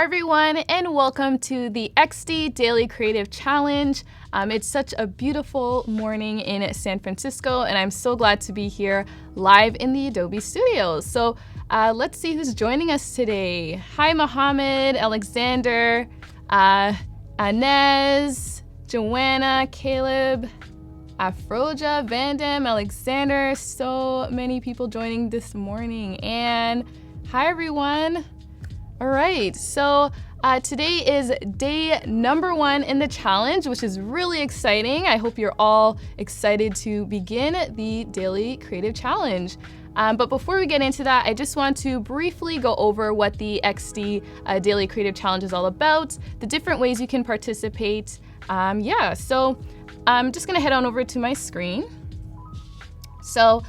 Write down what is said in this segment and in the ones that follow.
everyone, and welcome to the XD Daily Creative Challenge. It's such a beautiful morning in San Francisco, and I'm so glad to be here live in the Adobe studios. So let's see who's joining us today. Hi, Mohammed, Alexander, Inez, Joanna, Caleb, Afroja, Vandam, Alexander. So many people joining this morning. And hi, everyone. All right, so today is day number 1 in the challenge, which is really exciting. I hope you're all excited to begin the Daily Creative Challenge. But before we get into that, I just want to briefly go over what the XD Daily Creative Challenge is all about, the different ways you can participate. So I'm just gonna head on over to my screen. So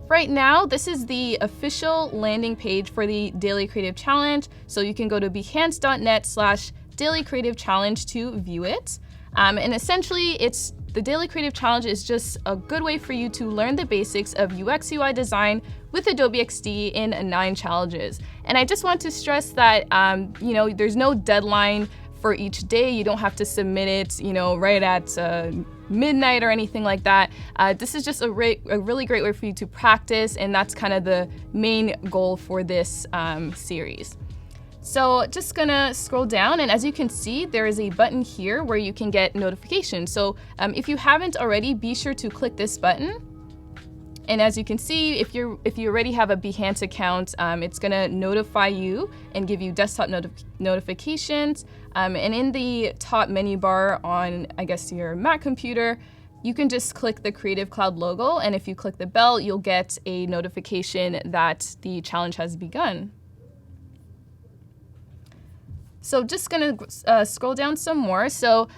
right now, this is the official landing page for the Daily Creative Challenge. So you can go to behance.net/Daily Creative Challenge to view it. And essentially, the Daily Creative Challenge is just a good way for you to learn the basics of UX UI design with Adobe XD in 9 challenges. And I just want to stress that, there's no deadline for each day. You don't have to submit it, right at midnight or anything like that. This is just a really great way for you to practice, and that's kind of the main goal for this series. So just gonna scroll down, and as you can see, there is a button here where you can get notifications. So if you haven't already, be sure to click this button. And as you can see, if you already have a Behance account, it's gonna notify you and give you desktop notifications. And in the top menu bar on, I guess, your Mac computer, you can just click the Creative Cloud logo, and if you click the bell, you'll get a notification that the challenge has begun. So just gonna scroll down some more. So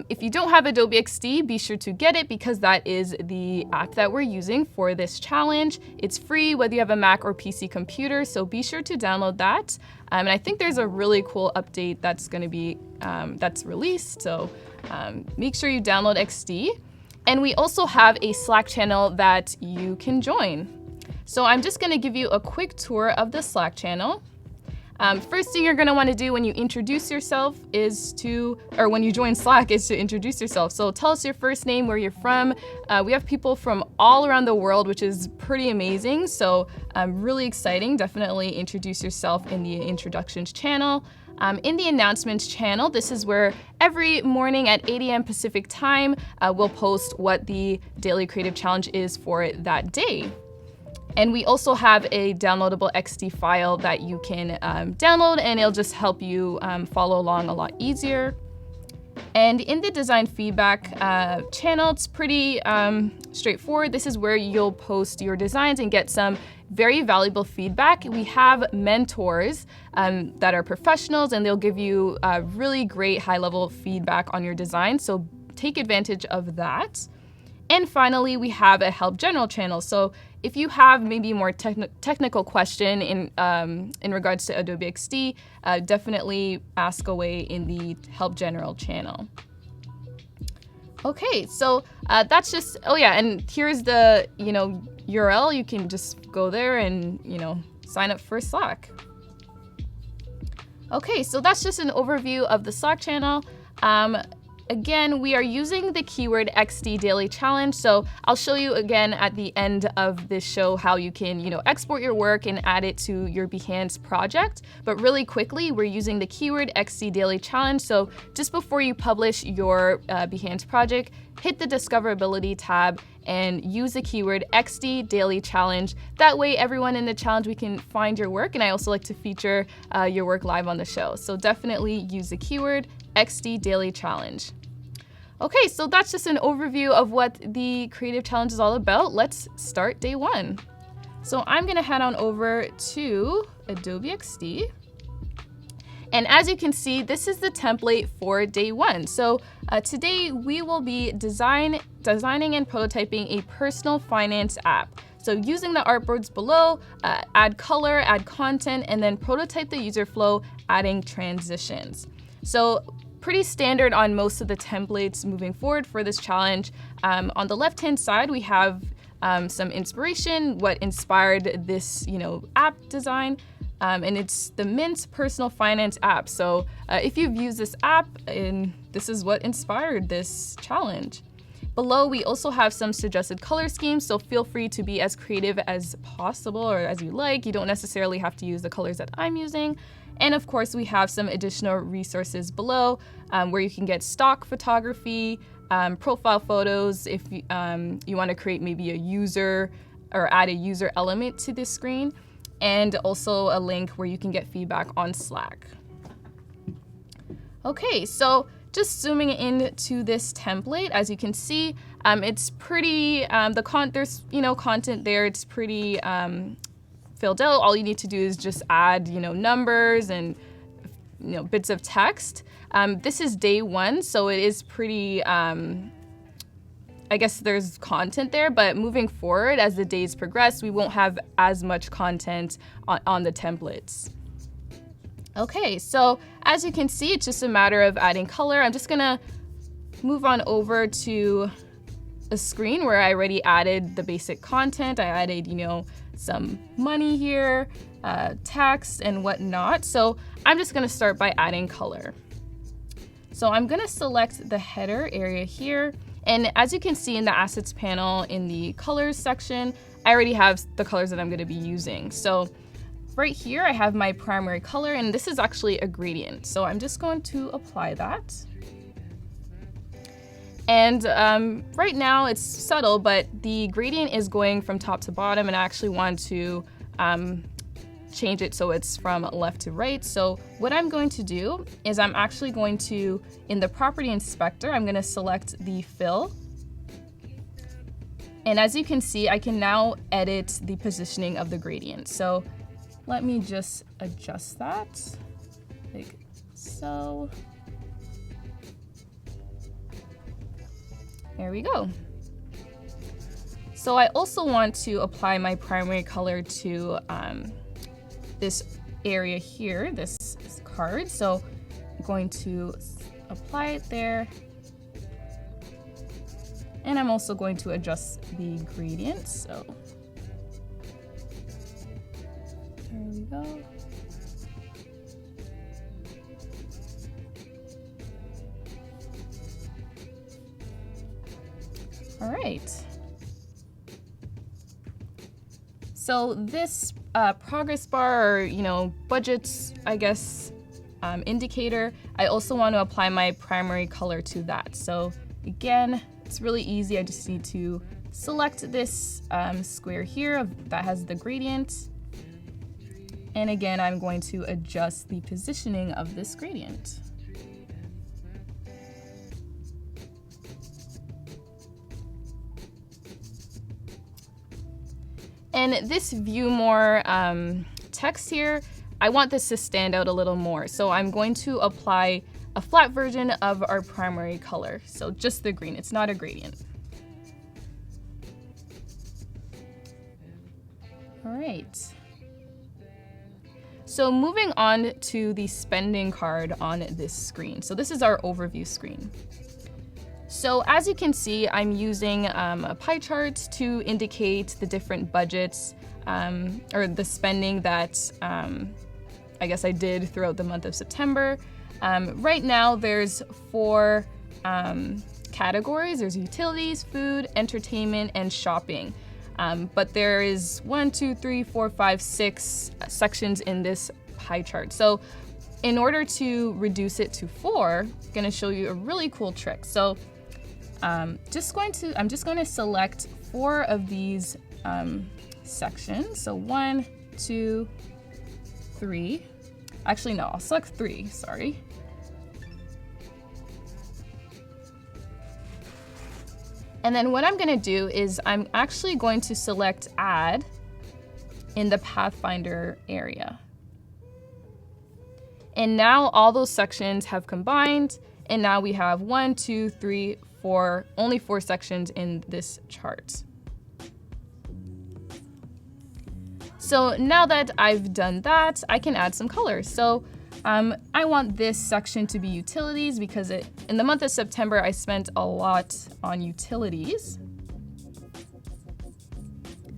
if you don't have Adobe XD, be sure to get it because that is the app that we're using for this challenge. It's free whether you have a Mac or PC computer, so be sure to download that. And I think there's a really cool update that's gonna be, that's released, so make sure you download XD. And we also have a Slack channel that you can join. So I'm just gonna give you a quick tour of the Slack channel. First thing you're gonna wanna do when you introduce yourself when you join Slack is to introduce yourself. So tell us your first name, where you're from. We have people from all around the world, which is pretty amazing. So really exciting. Definitely introduce yourself in the introductions channel. In the announcements channel, this is where every morning at 8 a.m. Pacific time, we'll post what the Daily Creative Challenge is for that day. And we also have a downloadable XD file that you can download, and it'll just help you follow along a lot easier. And in the design feedback channel, it's pretty straightforward. This is where you'll post your designs and get some very valuable feedback. We have mentors that are professionals, and they'll give you really great high-level feedback on your design, so take advantage of that. And finally, we have a Help General channel. So if you have maybe a more technical question in regards to Adobe XD, definitely ask away in the Help General channel. Okay, so that's just, and here's the URL. You can just go there and sign up for Slack. Okay, so that's just an overview of the Slack channel. Again, we are using the keyword XD Daily Challenge, so I'll show you again at the end of this show how you can, export your work and add it to your Behance project. But really quickly, we're using the keyword XD Daily Challenge, so just before you publish your Behance project, hit the Discoverability tab and use the keyword XD Daily Challenge. That way, everyone in the challenge, we can find your work, and I also like to feature your work live on the show. So definitely use the keyword XD Daily Challenge. Okay, so that's just an overview of what the Creative Challenge is all about. Let's start day 1. So I'm gonna head on over to Adobe XD. And as you can see, this is the template for day 1. So today we will be designing and prototyping a personal finance app. So using the artboards below, add color, add content, and then prototype the user flow, adding transitions. So pretty standard on most of the templates moving forward for this challenge. On the left-hand side, we have some inspiration, what inspired this, app design. and it's the Mint Personal Finance app. So if you've used this app, and this is what inspired this challenge. Below, we also have some suggested color schemes, so feel free to be as creative as possible or as you like. You don't necessarily have to use the colors that I'm using. And of course, we have some additional resources below where you can get stock photography, profile photos if you want to create maybe a user or add a user element to this screen, and also a link where you can get feedback on Slack. Okay, so just zooming into this template, as you can see, it's pretty, there's content there, it's pretty filled out. All you need to do is just add numbers and bits of text. This is day 1, so it is pretty, I guess there's content there, but moving forward as the days progress, we won't have as much content on the templates. Okay, so as you can see, it's just a matter of adding color. I'm just gonna move on over to a screen where I already added the basic content. I added, some money here, text and whatnot. So I'm just gonna start by adding color. So I'm gonna select the header area here. And as you can see in the assets panel in the colors section, I already have the colors that I'm gonna be using. So right here, I have my primary color, and this is actually a gradient. So I'm just going to apply that. And right now it's subtle, but the gradient is going from top to bottom, and I actually want to change it so it's from left to right. So what I'm going to do is I'm actually going to, in the property inspector, I'm gonna select the fill. And as you can see, I can now edit the positioning of the gradient. So let me just adjust that, like so. There we go. So I also want to apply my primary color to this area here, this card. So I'm going to apply it there. And I'm also going to adjust the gradient. So there we go. All right. So this progress bar, or budgets, I guess, indicator, I also want to apply my primary color to that. So again, it's really easy. I just need to select this square here that has the gradient. And again, I'm going to adjust the positioning of this gradient. And this view more text here, I want this to stand out a little more. So I'm going to apply a flat version of our primary color. So just the green, it's not a gradient. All right. So moving on to the spending card on this screen. So this is our overview screen. So as you can see, I'm using a pie chart to indicate the different budgets or the spending that I guess I did throughout the month of September. Right now, there's 4 categories. There's utilities, food, entertainment, and shopping. But there is 1, 2, 3, 4, 5, 6 sections in this pie chart. So in order to reduce it to 4, I'm gonna show you a really cool trick. So I'm just going to select 4 of these sections. So 1, 2, 3. Actually, no, I'll select 3, sorry. And then what I'm gonna do is I'm actually going to select add in the Pathfinder area. And now all those sections have combined, and now we have 1, 2, 3, 4, only 4 sections in this chart. So now that I've done that, I can add some colors. So I want this section to be utilities because in the month of September, I spent a lot on utilities.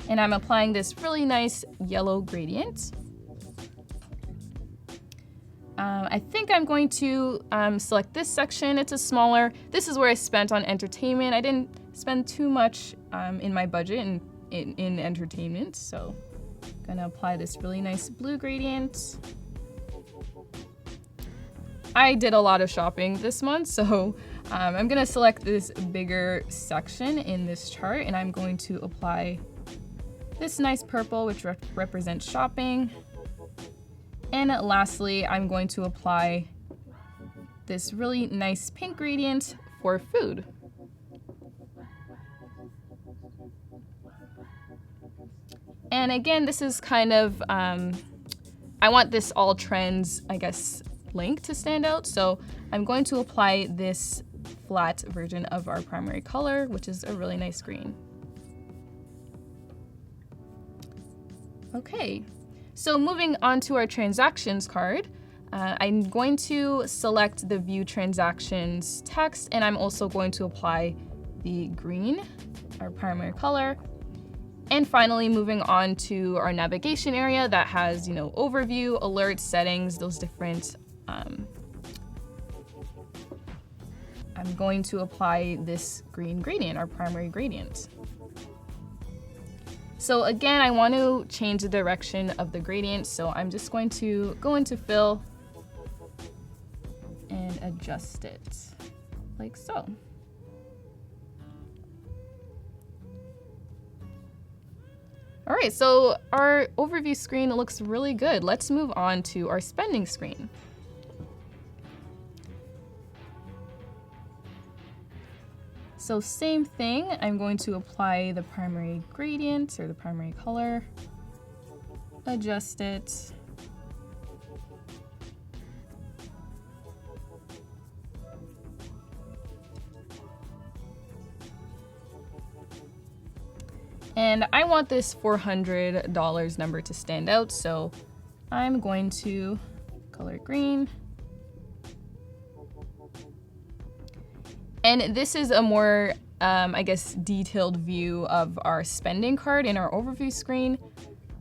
And I'm applying this really nice yellow gradient. I think I'm going to select this section. It's a smaller. This is where I spent on entertainment. I didn't spend too much in my budget in entertainment, so I'm gonna apply this really nice blue gradient. I did a lot of shopping this month, so I'm gonna select this bigger section in this chart, and I'm going to apply this nice purple, which represents shopping. And lastly, I'm going to apply this really nice pink gradient for food. And again, this is kind of, I want this all trends, I guess, link to stand out. So I'm going to apply this flat version of our primary color, which is a really nice green. Okay. So moving on to our transactions card, I'm going to select the view transactions text, and I'm also going to apply the green, our primary color. And finally, moving on to our navigation area that has, overview, alerts, settings, those different, I'm going to apply this green gradient, our primary gradient. So again, I want to change the direction of the gradient, so I'm just going to go into fill and adjust it like so. All right, so our overview screen looks really good. Let's move on to our spending screen. So same thing, I'm going to apply the primary gradient or the primary color, adjust it. And I want this $400 number to stand out, so I'm going to color it green. And this is a more, I guess, detailed view of our spending card in our overview screen.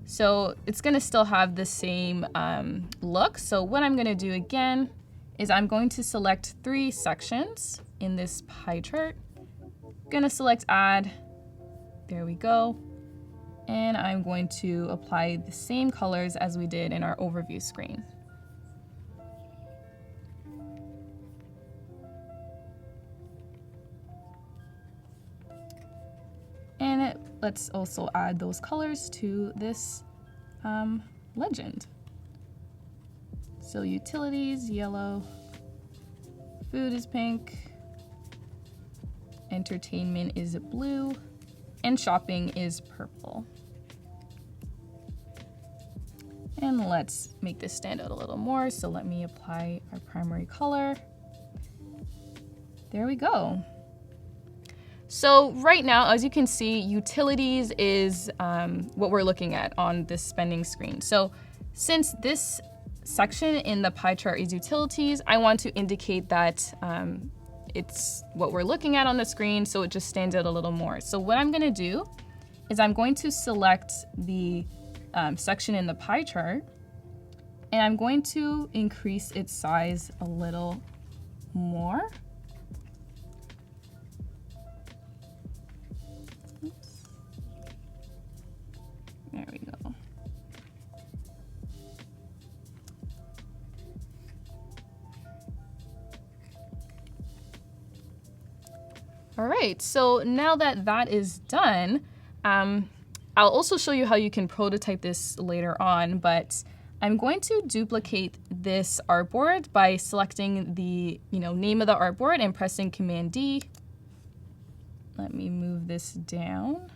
So it's gonna still have the same look. So what I'm gonna do again is I'm going to select 3 sections in this pie chart. I'm gonna select add, there we go. And I'm going to apply the same colors as we did in our overview screen. And let's also add those colors to this legend. So utilities, yellow, food is pink, entertainment is blue, and shopping is purple. And let's make this stand out a little more. So let me apply our primary color. There we go. So right now, as you can see, utilities is what we're looking at on this spending screen. So since this section in the pie chart is utilities, I want to indicate that it's what we're looking at on the screen, so it just stands out a little more. So what I'm gonna do is I'm going to select the section in the pie chart, and I'm going to increase its size a little more. Oops. There we go. All right, so now that that is done, I'll also show you how you can prototype this later on, but I'm going to duplicate this artboard by selecting the name of the artboard and pressing Command D. Let me move this down.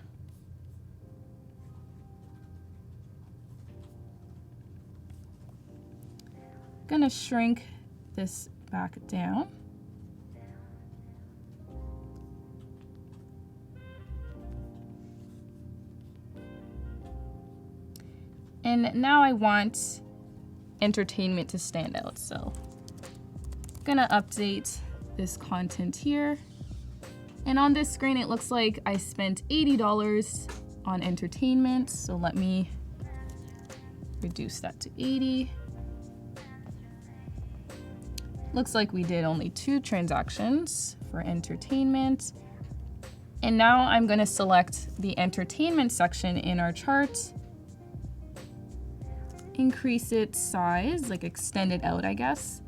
I'm gonna shrink this back down. And now I want entertainment to stand out. So I'm gonna update this content here. And on this screen, it looks like I spent $80 on entertainment. So let me reduce that to 80. Looks like we did only 2 transactions for entertainment. And now I'm going to select the entertainment section in our chart, increase its size, like extend it out, I guess,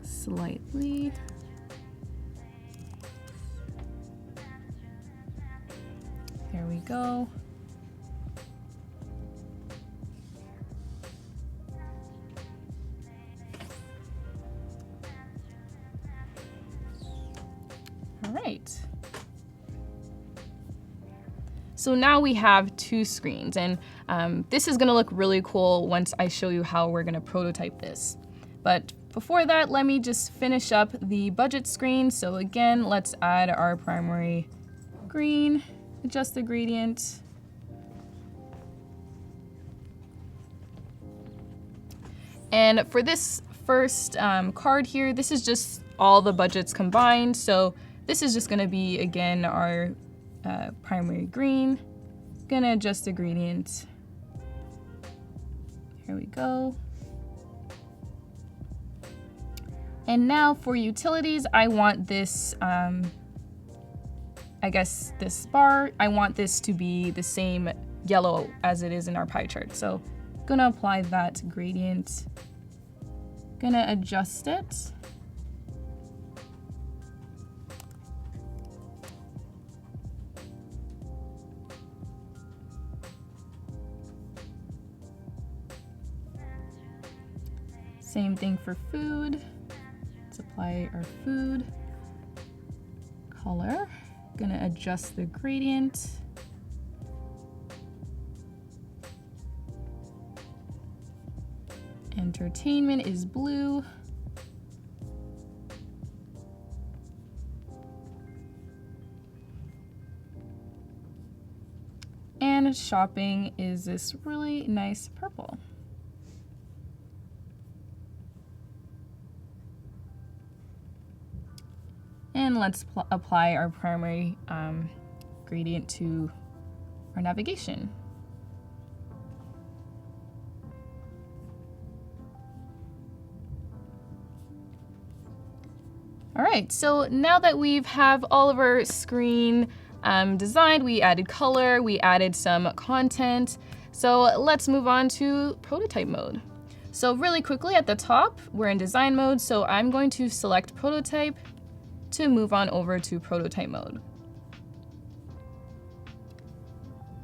slightly. There we go. All right. So now we have 2 screens, and this is gonna look really cool once I show you how we're gonna prototype this. But before that, let me just finish up the budget screen. So again, let's add our primary green, adjust the gradient. And for this first card here, this is just all the budgets combined. So this is just gonna be, again, our primary green. Gonna adjust the gradient. Here we go. And now for utilities, I want this, I guess this bar, I want this to be the same yellow as it is in our pie chart. So gonna apply that gradient. Gonna adjust it. Same thing for food. Let's apply our food color. Gonna adjust the gradient. Entertainment is blue. And shopping is this really nice purple. And let's apply our primary gradient to our navigation. All right, so now that we've have all of our screen designed, we added color, we added some content. So let's move on to prototype mode. So really quickly at the top, we're in design mode. So I'm going to select prototype to move on over to prototype mode.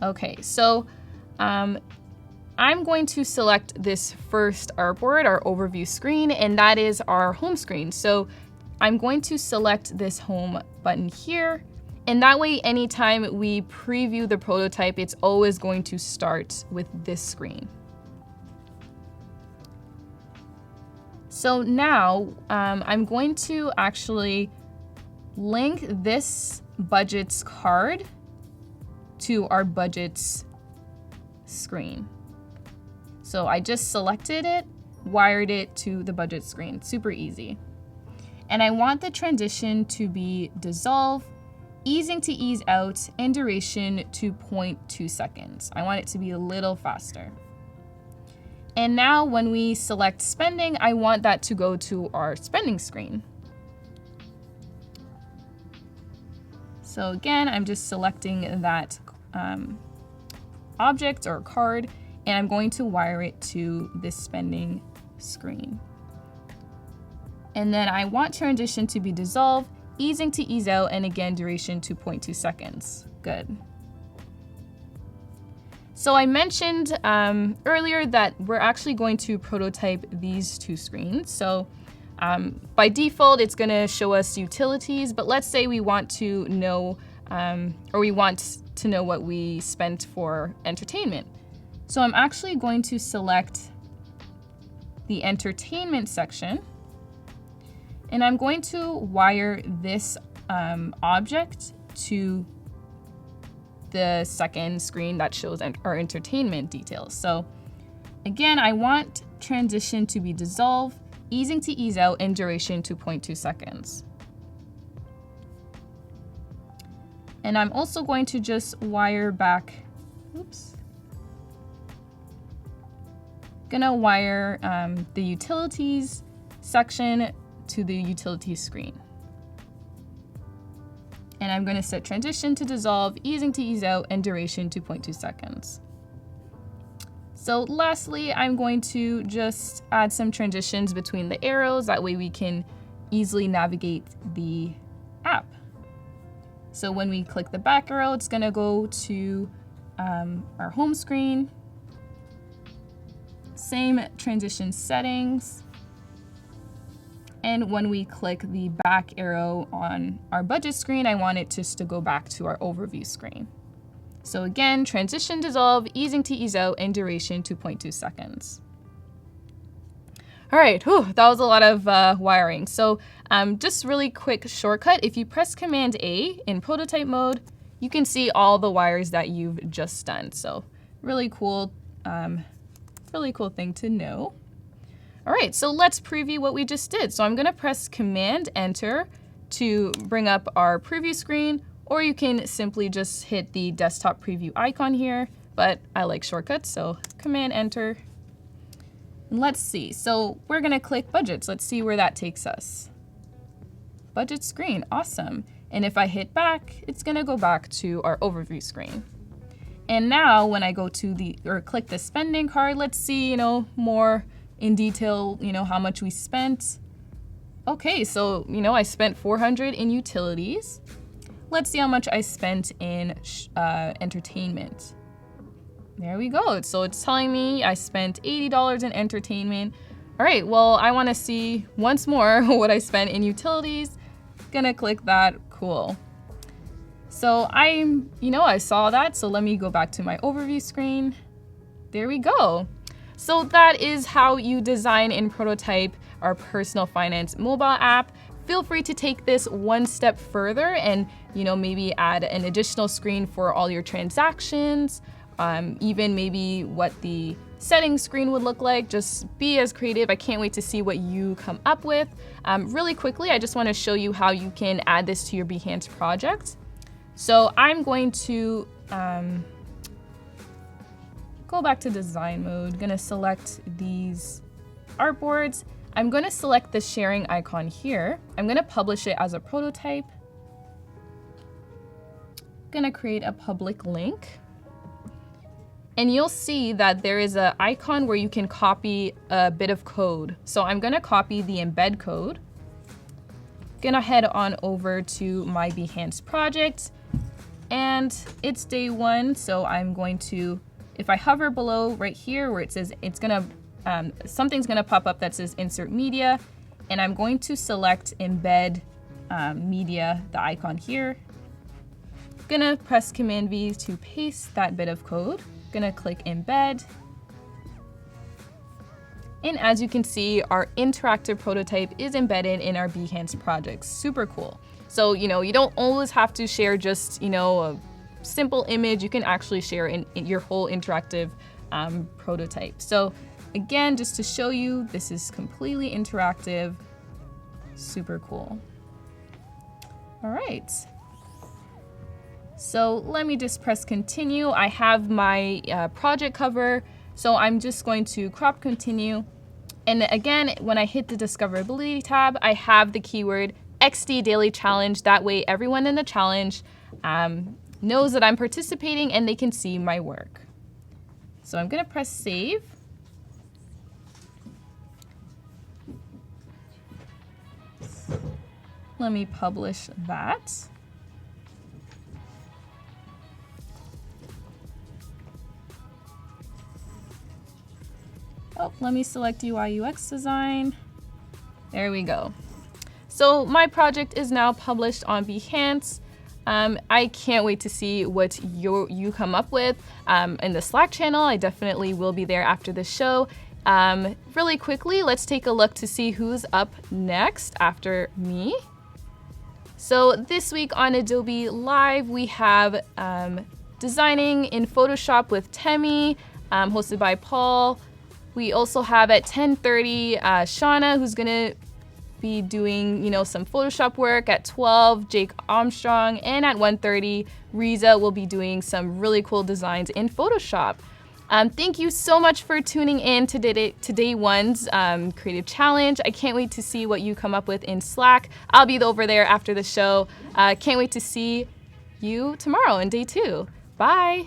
Okay, so I'm going to select this first artboard, our overview screen, and that is our home screen. So I'm going to select this home button here, and that way anytime we preview the prototype, it's always going to start with this screen. So now I'm going to actually link this budgets card to our budgets screen. So I just selected it, wired it to the budget screen, super easy. And I want the transition to be dissolve, easing to ease out, and duration to 0.2 seconds. I want it to be a little faster. And now when we select spending, I want that to go to our spending screen. So again, I'm just selecting that object or card, and I'm going to wire it to this spending screen. And then I want transition to be dissolve, easing to ease out, and again, duration to 0.2 seconds. Good. So I mentioned earlier that we're actually going to prototype these 2 screens. So by default, it's gonna show us utilities, but let's say we want to know, what we spent for entertainment. So I'm actually going to select the entertainment section, and I'm going to wire this object to the second screen that shows our entertainment details. So again, I want transition to be dissolve, easing to ease out, and duration to 0.2 seconds. And I'm also going to just wire back, gonna wire the utilities section to the utility screen. And I'm going to set transition to dissolve, easing to ease out, and duration to 0.2 seconds. So lastly, I'm going to just add some transitions between the arrows. That way we can easily navigate the app. So when we click the back arrow, it's going to go to our home screen. Same transition settings. And when we click the back arrow on our budget screen, I want it just to go back to our overview screen. So again, transition, dissolve, easing to ease out, and duration 2.2 seconds. All right, that was a lot of wiring. So just really quick shortcut, if you press Command A in prototype mode, you can see all the wires that you've just done. So really cool thing to know. All right, so let's preview what we just did. So I'm gonna press Command Enter to bring up our preview screen, or you can simply just hit the desktop preview icon here, but I like shortcuts, so Command Enter. And let's see, so we're gonna click budgets. Let's see where that takes us. Budget screen, awesome. And if I hit back, it's gonna go back to our overview screen. And now when I go to click the spending card, let's see, more in detail, how much we spent. Okay, so, I spent $400 in utilities. Let's see how much I spent in entertainment. There we go. So it's telling me I spent $80 in entertainment. All right, well, I want to see once more what I spent in utilities. Gonna click that, cool. So I saw that, so let me go back to my overview screen. There we go. So that is how you design and prototype our personal finance mobile app. Feel free to take this one step further and maybe add an additional screen for all your transactions, even maybe what the settings screen would look like. Just be as creative. I can't wait to see what you come up with. Really quickly, I just want to show you how you can add this to your Behance project. So I'm going to go back to design mode, gonna select these artboards. I'm gonna select the sharing icon here. I'm gonna publish it as a prototype. Gonna create a public link. And you'll see that there is an icon where you can copy a bit of code. So I'm gonna copy the embed code. Gonna head on over to my Behance project. And it's day one, so I'm going to, if I hover below right here where it says something's gonna pop up that says insert media, and I'm going to select embed media, the icon here. Gonna press Command V to paste that bit of code. Gonna click embed. And as you can see, our interactive prototype is embedded in our Behance project. Super cool. So, you don't always have to share just, a simple image. You can actually share in your whole interactive prototype. So again, just to show you, this is completely interactive. Super cool. All right. So let me just press continue. I have my project cover. So I'm just going to crop continue. And again, when I hit the discoverability tab, I have the keyword XD daily challenge. That way everyone in the challenge knows that I'm participating and they can see my work. So I'm gonna press save. Let me publish that. Oh, let me select UI UX design. There we go. So my project is now published on Behance. I can't wait to see what you come up with in the Slack channel. I definitely will be there after the show. Really quickly, let's take a look to see who's up next after me. So this week on Adobe Live, we have Designing in Photoshop with Temi, hosted by Paul. We also have at 10:30 Shauna, who's gonna be doing some Photoshop work. At 12, Jake Armstrong, and at 1:30, Riza will be doing some really cool designs in Photoshop. Thank you so much for tuning in to day one's creative challenge. I can't wait to see what you come up with in Slack. I'll be over there after the show. Can't wait to see you tomorrow in day 2. Bye.